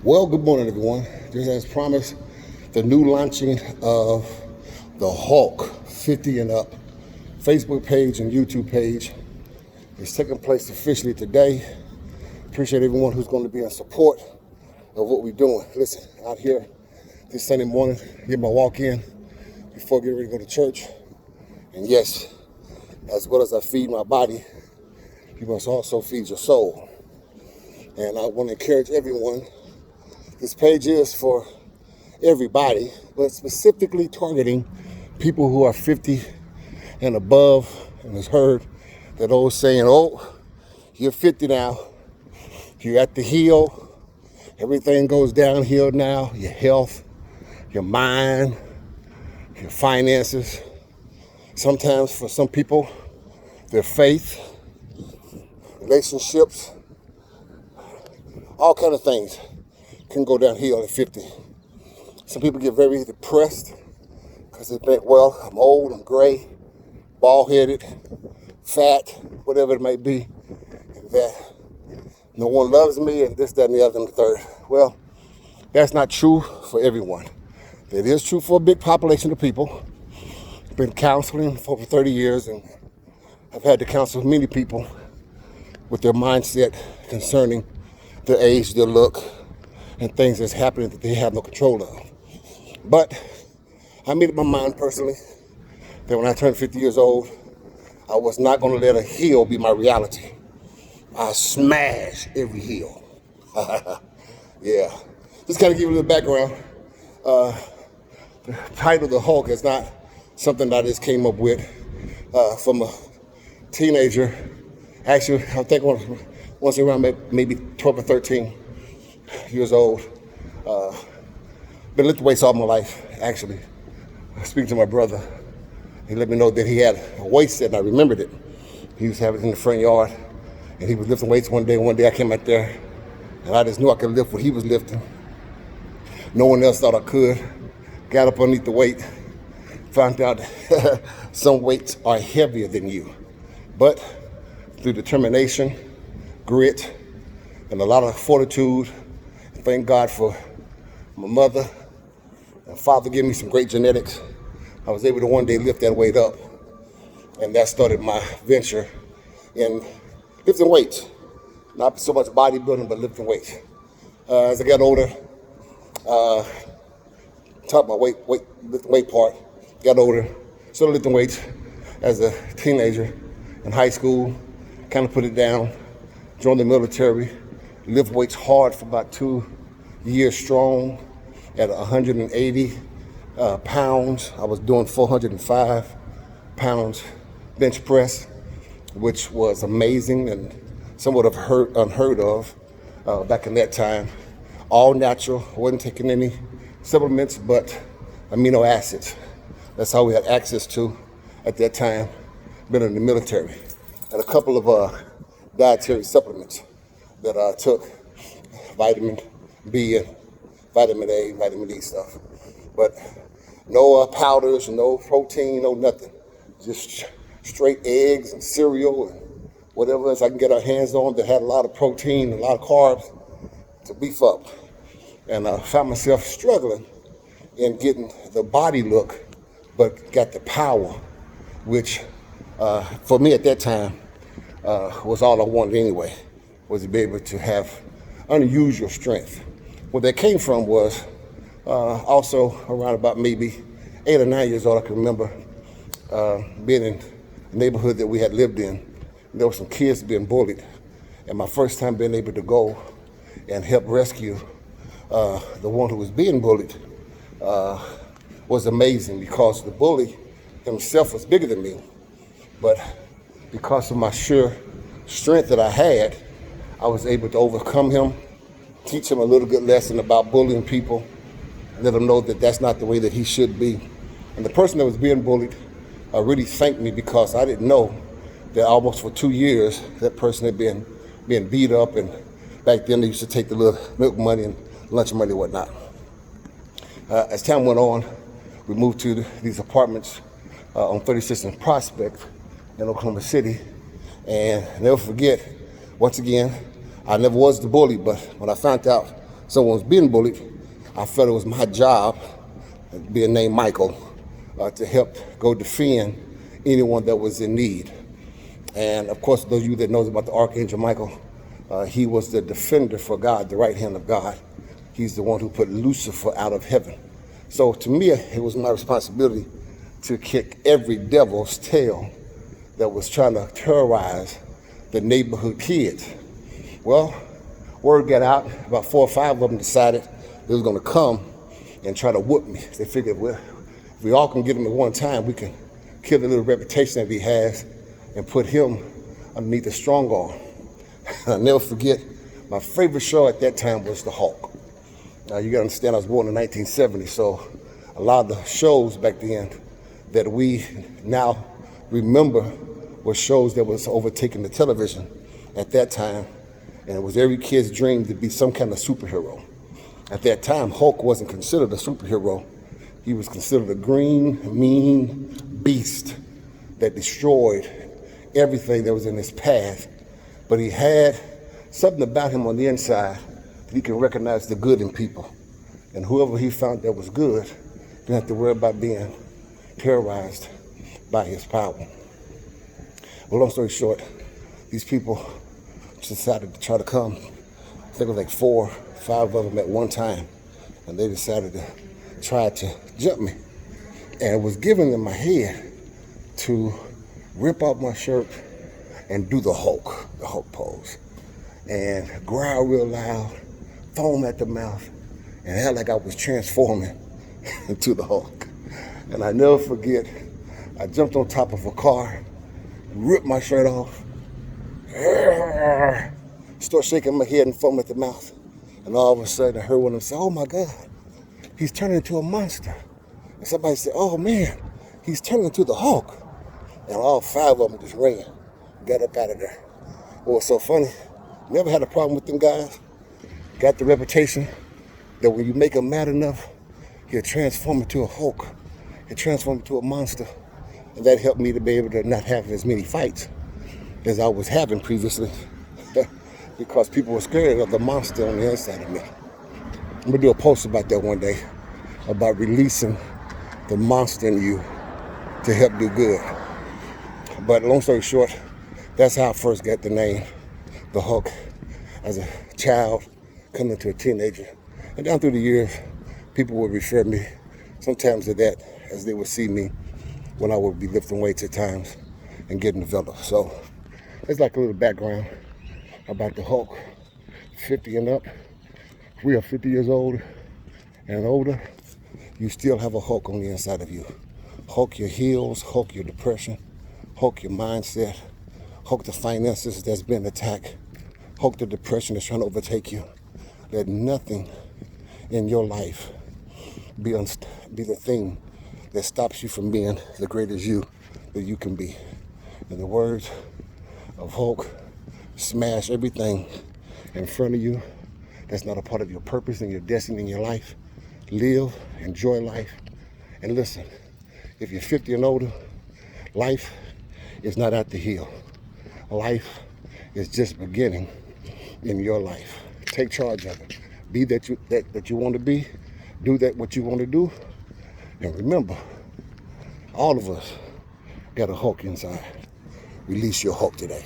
Well, good morning, everyone. Just as promised, the new launching of the Hulk 50 and Up Facebook page and YouTube page is taking place officially today. Appreciate everyone who's going to be in support of what we're doing. Listen, out here this Sunday morning, get my walk in before getting ready to go to church. And yes, as well as I feed my body, you must also feed your soul. And I want to encourage everyone. This page is for everybody, but specifically targeting people who are 50 and above. And has heard that old saying, oh, you're 50 now, you're at the hill, everything goes downhill now, your health, your mind, your finances. Sometimes for some people, their faith, relationships, all kind of things can go downhill at 50. Some people get very depressed because they think, well, I'm old, I'm gray, bald-headed, fat, whatever it may be, and that no one loves me and this, that, and the other and the third. Well, that's not true for everyone. It is true for a big population of people. I've been counseling for over 30 years, and I've had to counsel many people with their mindset concerning their age, their look, and things that's happening that they have no control of. But I made up my mind personally that when I turned 50 years old, I was not going to let a hill be my reality. I smash every hill. Yeah. Just kind of give you a little background. The title of the Hulk is not something that I just came up with from a teenager. Actually, I think once around maybe 12 or 13 years old. Been lifting weights all my life, actually. Speaking to my brother, he let me know that he had a weight set, and I remembered it. He used to have it in the front yard, and he was lifting weights one day. One day I came out there, and I just knew I could lift what he was lifting. No one else thought I could. Got up underneath the weight, found out some weights are heavier than you. But through determination, grit, and a lot of fortitude, thank God for my mother and father giving me some great genetics. I was able to one day lift that weight up, and that started my venture in lifting weights. Not so much bodybuilding, but lifting weights. As I got older, talked about lifting weight part, got older, started lifting weights as a teenager in high school, kind of put it down, joined the military, lift weights hard for about 2 years strong at 180 pounds. I was doing 405 pounds bench press, which was amazing and somewhat unheard of back in that time. All natural, wasn't taking any supplements but amino acids. That's all we had access to at that time, been in the military. And a couple of dietary supplements that I took, vitamin B and vitamin A, vitamin D stuff. But no powders, no protein, no nothing. Just straight eggs and cereal and whatever else I can get our hands on that had a lot of protein and a lot of carbs to beef up. And I found myself struggling in getting the body look, but got the power, which for me at that time was all I wanted anyway, was to be able to have unusual strength. Where that came from was also around about maybe 8 or 9 years old. I can remember being in the neighborhood that we had lived in. There were some kids being bullied, and my first time being able to go and help rescue the one who was being bullied was amazing, because the bully himself was bigger than me, but because of my sheer strength that I had, I was able to overcome him, teach him a little good lesson about bullying people, let him know that that's not the way that he should be. And the person that was being bullied really thanked me, because I didn't know that almost for 2 years that person had been beat up, and back then they used to take the little milk money and lunch money and whatnot. As time went on, we moved to these apartments on 36th and Prospect in Oklahoma City, and I'll never forget, once again, I never was the bully, but when I found out someone was being bullied, I felt it was my job, being named Michael, to help go defend anyone that was in need. And of course, those of you that knows about the Archangel Michael, he was the defender for God, the right hand of God. He's the one who put Lucifer out of heaven. So to me, it was my responsibility to kick every devil's tail that was trying to terrorize the neighborhood kids. Well, word got out, about 4 or 5 of them decided they was gonna come and try to whoop me. They figured, well, if we all can get him at one time, we can kill the little reputation that he has and put him underneath a strong arm. I'll never forget, my favorite show at that time was The Hulk. Now you gotta understand, I was born in 1970, so a lot of the shows back then that we now remember were shows that was overtaking the television at that time, and it was every kid's dream to be some kind of superhero. At that time, Hulk wasn't considered a superhero. He was considered a green, mean beast that destroyed everything that was in his path. But he had something about him on the inside that he could recognize the good in people. And whoever he found that was good didn't have to worry about being terrorized by his power. Well, long story short, these people decided to try to come. I think it was like 4 or 5 of them at one time. And they decided to try to jump me. And it was given in my head to rip off my shirt and do the Hulk pose. And growl real loud, foam at the mouth, and act like I was transforming into the Hulk. And I never forget, I jumped on top of a car, ripped my shirt off, start shaking my head and foam at the mouth. And all of a sudden I heard one of them say, "Oh my God, he's turning into a monster." And somebody said, "Oh man, he's turning into the Hulk." And all 5 of them just ran, got up out of there. What was so funny, never had a problem with them guys. Got the reputation that when you make him mad enough, he'll transform into a Hulk. He'll transform into a monster. And that helped me to be able to not have as many fights as I was having previously because people were scared of the monster on the inside of me. I'm gonna do a post about that one day, about releasing the monster in you to help do good. But long story short, that's how I first got the name, The Hulk, as a child, coming to a teenager. And down through the years, people would refer me sometimes to that as they would see me when I would be lifting weights at times and getting developed. So it's like a little background about the Hulk, 50 and up. We are 50 years old and older. You still have a Hulk on the inside of you. Hulk your heels, Hulk your depression, Hulk your mindset, Hulk the finances that's been attacked, Hulk the depression that's trying to overtake you. Let nothing in your life be the thing that stops you from being the greatest you that you can be. In the words of Hulk, smash everything in front of you that's not a part of your purpose and your destiny in your life. Live, enjoy life, and listen, if you're 50 and older, life is not out the hill. Life is just beginning in your life. Take charge of it. Be that you want to be. Do that what you want to do. And remember, all of us got a Hulk inside. Release your Hulk today.